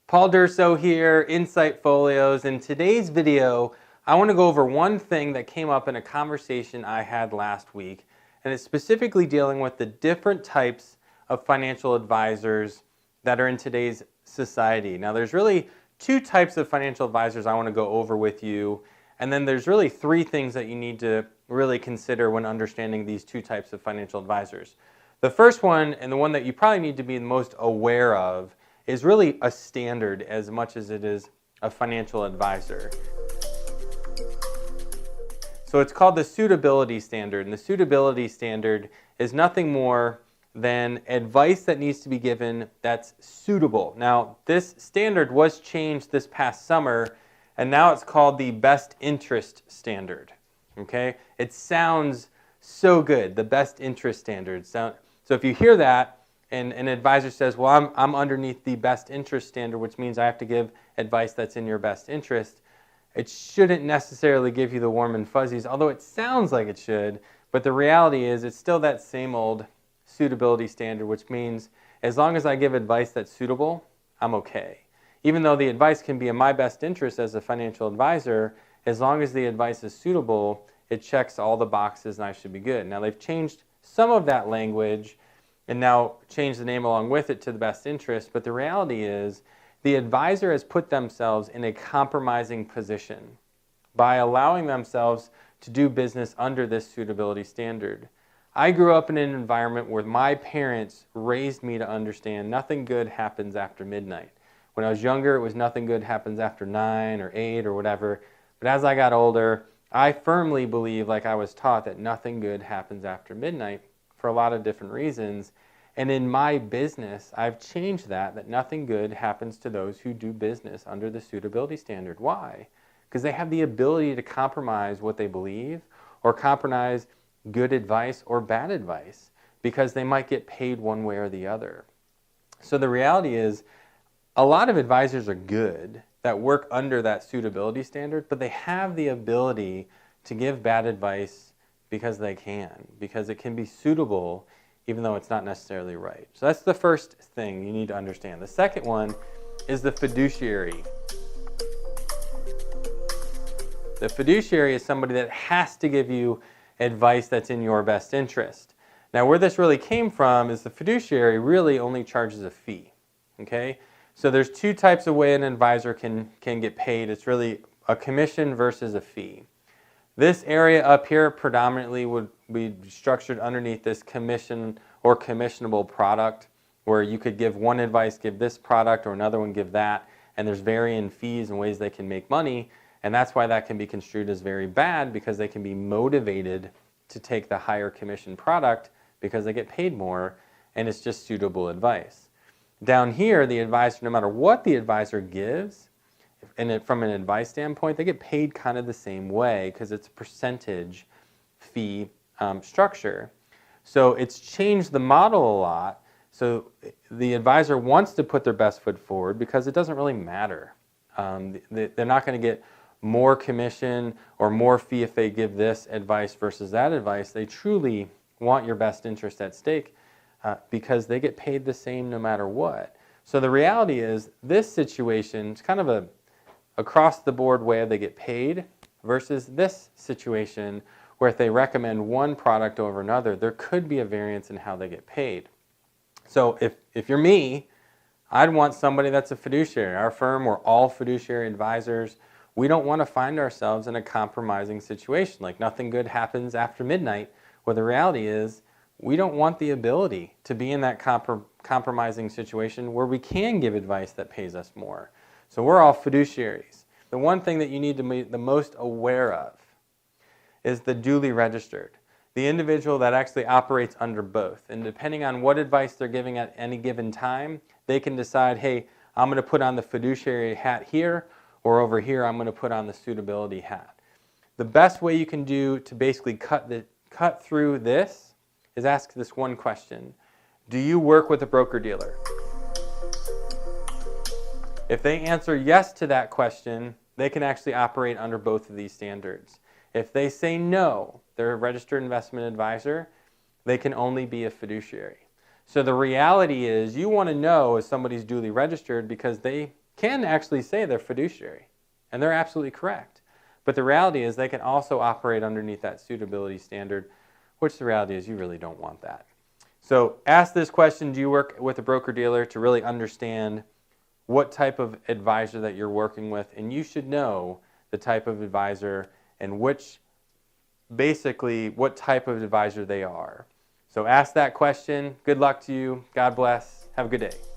Paul Durso here, Insight Folios. In today's video, I want to go over one thing that came up in a conversation I had last week, and it's specifically dealing with the different types of financial advisors that are in today's society. Now, there's really two types of financial advisors I want to go over with you, and then there's really three things that you need to really consider when understanding these two types of financial advisors. The first one, and the one that you probably need to be the most aware of, is really a standard as much as it is a financial advisor. So it's called the Suitability Standard, and the Suitability Standard is nothing more than advice that needs to be given that's suitable. Now, this standard was changed this past summer, and now it's called the Best Interest Standard. Okay? It sounds so good, the Best Interest Standard. So if you hear that, and an advisor says, well, I'm underneath the best interest standard, which means I have to give advice that's in your best interest, it shouldn't necessarily give you the warm and fuzzies, although it sounds like it should. But the reality is it's still that same old suitability standard, which means as long as I give advice that's suitable, I'm okay. Even though the advice can be in my best interest as a financial advisor, as long as the advice is suitable, it checks all the boxes and I should be good. Now, they've changed some of that language and now change the name along with it to the best interest, but the reality is the advisor has put themselves in a compromising position by allowing themselves to do business under this suitability standard. I grew up in an environment where my parents raised me to understand nothing good happens after midnight. When I was younger, it was nothing good happens after 9 or 8 or whatever, but as I got older, I firmly believe, like I was taught, that nothing good happens after midnight, for a lot of different reasons. And in my business, I've changed that nothing good happens to those who do business under the suitability standard. Why? Because they have the ability to compromise what they believe or compromise good advice or bad advice because they might get paid one way or the other. So the reality is a lot of advisors are good that work under that suitability standard, but they have the ability to give bad advice because they can, because it can be suitable even though it's not necessarily right. So that's the first thing you need to understand. The second one is the fiduciary. The fiduciary is somebody that has to give you advice that's in your best interest. Now, where this really came from is the fiduciary really only charges a fee. Okay? So there's two types of way an advisor can get paid. It's really a commission versus a fee. This area up here predominantly would be structured underneath this commission or commissionable product, where you could give one advice, give this product, or another one, give that, and there's varying fees and ways they can make money, and that's why that can be construed as very bad, because they can be motivated to take the higher commission product because they get paid more, and it's just suitable advice. Down here, the advisor, no matter what the advisor gives, and from an advice standpoint, they get paid kind of the same way because it's a percentage fee structure. So it's changed the model a lot. So the advisor wants to put their best foot forward because it doesn't really matter. They're not going to get more commission or more fee if they give this advice versus that advice. They truly want your best interest at stake because they get paid the same no matter what. So the reality is this situation is kind of a across-the-board way they get paid versus this situation where if they recommend one product over another, there could be a variance in how they get paid. So if you're me, I'd want somebody that's a fiduciary. Our firm, we're all fiduciary advisors. We don't want to find ourselves in a compromising situation, like nothing good happens after midnight, where the reality is we don't want the ability to be in that compromising situation where we can give advice that pays us more. So we're all fiduciaries. The one thing that you need to be the most aware of is the duly registered, the individual that actually operates under both. And depending on what advice they're giving at any given time, they can decide, hey, I'm going to put on the fiduciary hat here, or over here I'm going to put on the suitability hat. The best way you can do to basically cut through this is ask this one question. Do you work with a broker-dealer? If they answer yes to that question, they can actually operate under both of these standards. If they say no, they're a registered investment advisor, they can only be a fiduciary. So the reality is you want to know if somebody's duly registered because they can actually say they're fiduciary, and they're absolutely correct. But the reality is they can also operate underneath that suitability standard, which the reality is you really don't want that. So ask this question: do you work with a broker-dealer, to really understand what type of advisor that you're working with, and you should know the type of advisor and basically what type of advisor they are. So ask that question. Good luck to you. God bless. Have a good day.